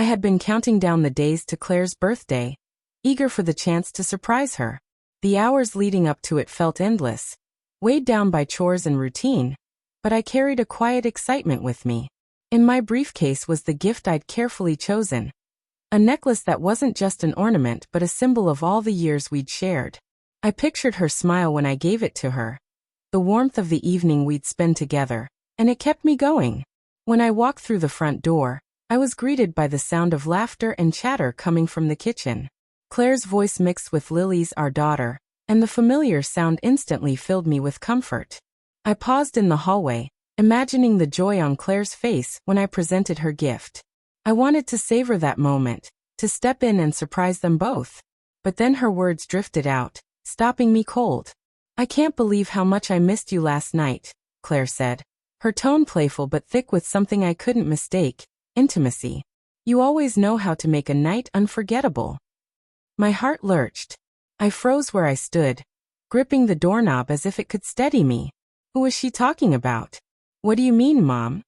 I had been counting down the days to Claire's birthday, eager for the chance to surprise her. The hours leading up to it felt endless, weighed down by chores and routine, but I carried a quiet excitement with me. In my briefcase was the gift I'd carefully chosen, a necklace that wasn't just an ornament but a symbol of all the years we'd shared. I pictured her smile when I gave it to her, the warmth of the evening we'd spend together, and it kept me going. When I walked through the front door, I was greeted by the sound of laughter and chatter coming from the kitchen. Claire's voice mixed with Lily's, our daughter, and the familiar sound instantly filled me with comfort. I paused in the hallway, imagining the joy on Claire's face when I presented her gift. I wanted to savor that moment, to step in and surprise them both. But then her words drifted out, stopping me cold. "I can't believe how much I missed you last night," Claire said, her tone playful but thick with something I couldn't mistake: intimacy. "You always know how to make a night unforgettable." My heart lurched. I froze where I stood, gripping the doorknob as if it could steady me. "Who was she talking about?" "What do you mean, Mom?"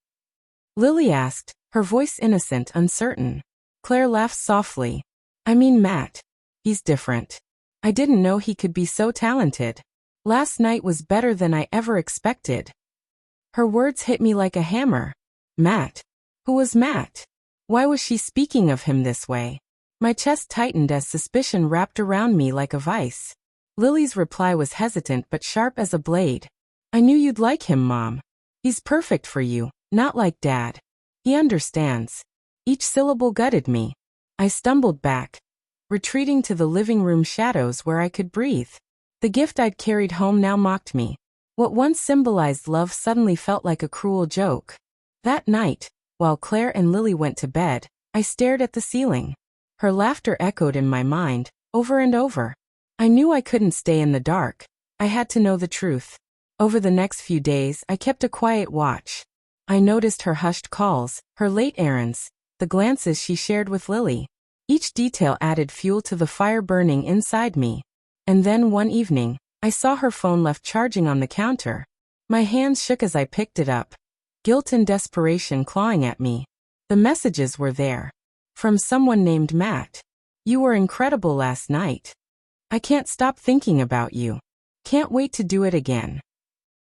Lily asked, her voice innocent, uncertain. Claire laughed softly. "I mean Matt. He's different. I didn't know he could be so talented. Last night was better than I ever expected." Her words hit me like a hammer. Matt. Who was Matt? Why was she speaking of him this way? My chest tightened as suspicion wrapped around me like a vice. Lily's reply was hesitant but sharp as a blade. "I knew you'd like him, Mom. He's perfect for you, not like Dad. He understands." Each syllable gutted me. I stumbled back, retreating to the living room shadows where I could breathe. The gift I'd carried home now mocked me. What once symbolized love suddenly felt like a cruel joke. That night, while Claire and Lily went to bed, I stared at the ceiling. Her laughter echoed in my mind, over and over. I knew I couldn't stay in the dark. I had to know the truth. Over the next few days, I kept a quiet watch. I noticed her hushed calls, her late errands, the glances she shared with Lily. Each detail added fuel to the fire burning inside me. And then one evening, I saw her phone left charging on the counter. My hands shook as I picked it up, guilt and desperation clawing at me. The messages were there. From someone named Matt. "You were incredible last night. I can't stop thinking about you. Can't wait to do it again."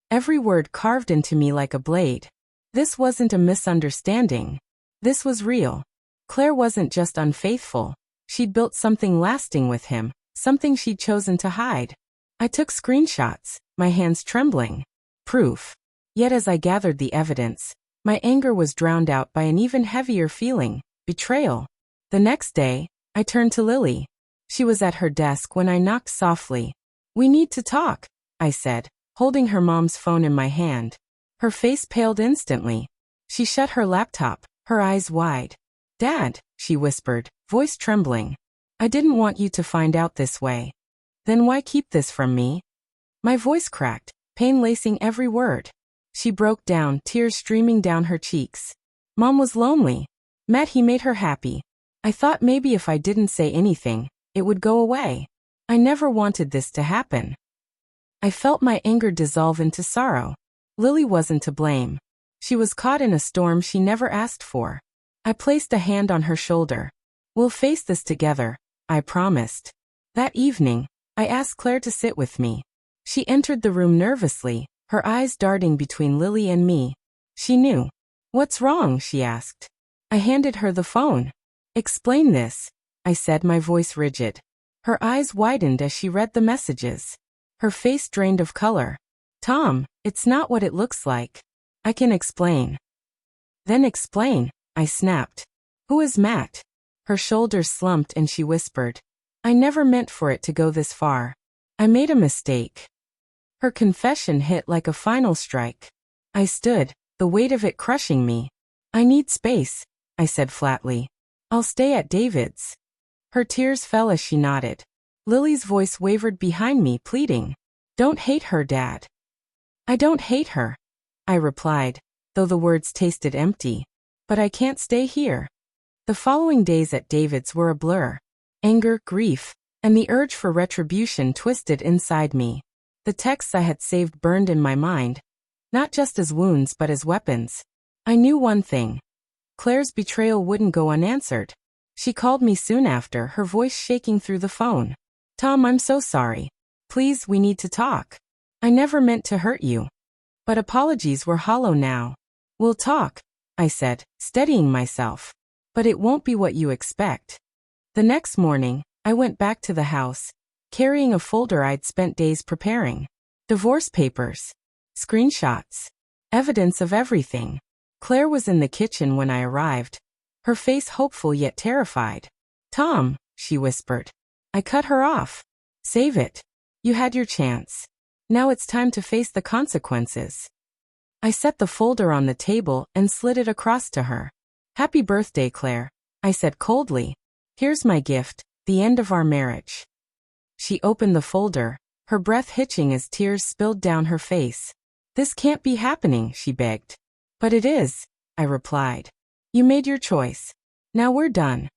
Every word carved into me like a blade. This wasn't a misunderstanding. This was real. Claire wasn't just unfaithful. She'd built something lasting with him, something she'd chosen to hide. I took screenshots, my hands trembling. Proof. Yet as I gathered the evidence, my anger was drowned out by an even heavier feeling: betrayal. The next day, I turned to Lily. She was at her desk when I knocked softly. "We need to talk," I said, holding her mom's phone in my hand. Her face paled instantly. She shut her laptop, her eyes wide. "Dad," she whispered, voice trembling. "I didn't want you to find out this way." "Then why keep this from me?" My voice cracked, pain lacing every word. She broke down, tears streaming down her cheeks. "Mom was lonely. Matt, he made her happy. I thought maybe if I didn't say anything, it would go away. I never wanted this to happen." I felt my anger dissolve into sorrow. Lily wasn't to blame. She was caught in a storm she never asked for. I placed a hand on her shoulder. "We'll face this together," I promised. That evening, I asked Claire to sit with me. She entered the room nervously, her eyes darting between Lily and me. She knew. "What's wrong?" she asked. I handed her the phone. "Explain this," I said, my voice rigid. Her eyes widened as she read the messages. Her face drained of color. "Tom, it's not what it looks like. I can explain." "Then explain," I snapped. "Who is Matt?" Her shoulders slumped and she whispered, "I never meant for it to go this far. I made a mistake." Her confession hit like a final strike. I stood, the weight of it crushing me. "I need space," I said flatly. "I'll stay at David's." Her tears fell as she nodded. Lily's voice wavered behind me, pleading, "Don't hate her, Dad." "I don't hate her," I replied, though the words tasted empty. "But I can't stay here." The following days at David's were a blur. Anger, grief, and the urge for retribution twisted inside me. The texts I had saved burned in my mind, not just as wounds but as weapons. I knew one thing. Claire's betrayal wouldn't go unanswered. She called me soon after, her voice shaking through the phone. Tom, I'm so sorry. Please, we need to talk. I never meant to hurt you. But apologies were hollow now. We'll talk, I said, steadying myself. But it won't be what you expect. The next morning, I went back to the house, carrying a folder I'd spent days preparing. Divorce papers. Screenshots. Evidence of everything. Claire was in the kitchen when I arrived, her face hopeful yet terrified. Tom, she whispered. I cut her off. Save it. You had your chance. Now it's time to face the consequences. I set the folder on the table and slid it across to her. Happy birthday, Claire, I said coldly. Here's my gift, the end of our marriage. She opened the folder, her breath hitching as tears spilled down her face. This can't be happening, she begged. But it is, I replied. You made your choice. Now we're done.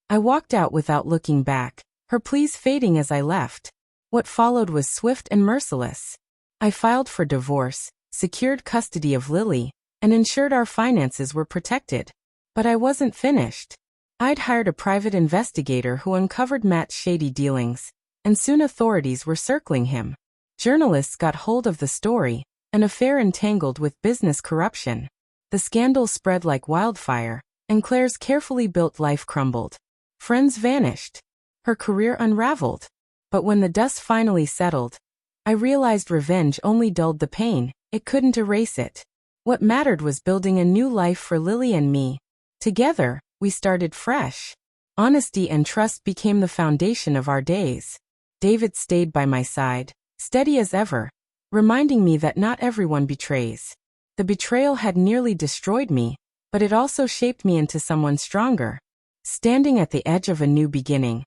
I walked out without looking back, her pleas fading as I left. What followed was swift and merciless. I filed for divorce, secured custody of Lily, and ensured our finances were protected. But I wasn't finished. I'd hired a private investigator who uncovered Matt's shady dealings, and soon authorities were circling him. Journalists got hold of the story, an affair entangled with business corruption. The scandal spread like wildfire, and Claire's carefully built life crumbled. Friends vanished. Her career unraveled. But when the dust finally settled, I realized revenge only dulled the pain, it couldn't erase it. What mattered was building a new life for Lily and me. Together, we started fresh. Honesty and trust became the foundation of our days. David stayed by my side, steady as ever, reminding me that not everyone betrays. The betrayal had nearly destroyed me, but it also shaped me into someone stronger. Standing at the edge of a new beginning,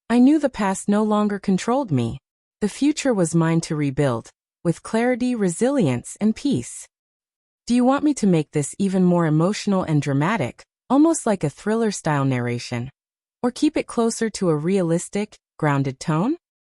I knew the past no longer controlled me. The future was mine to rebuild, with clarity, resilience, and peace. Do you want me to make this even more emotional and dramatic, almost like a thriller-style narration? Or keep it closer to a realistic, grounded tone?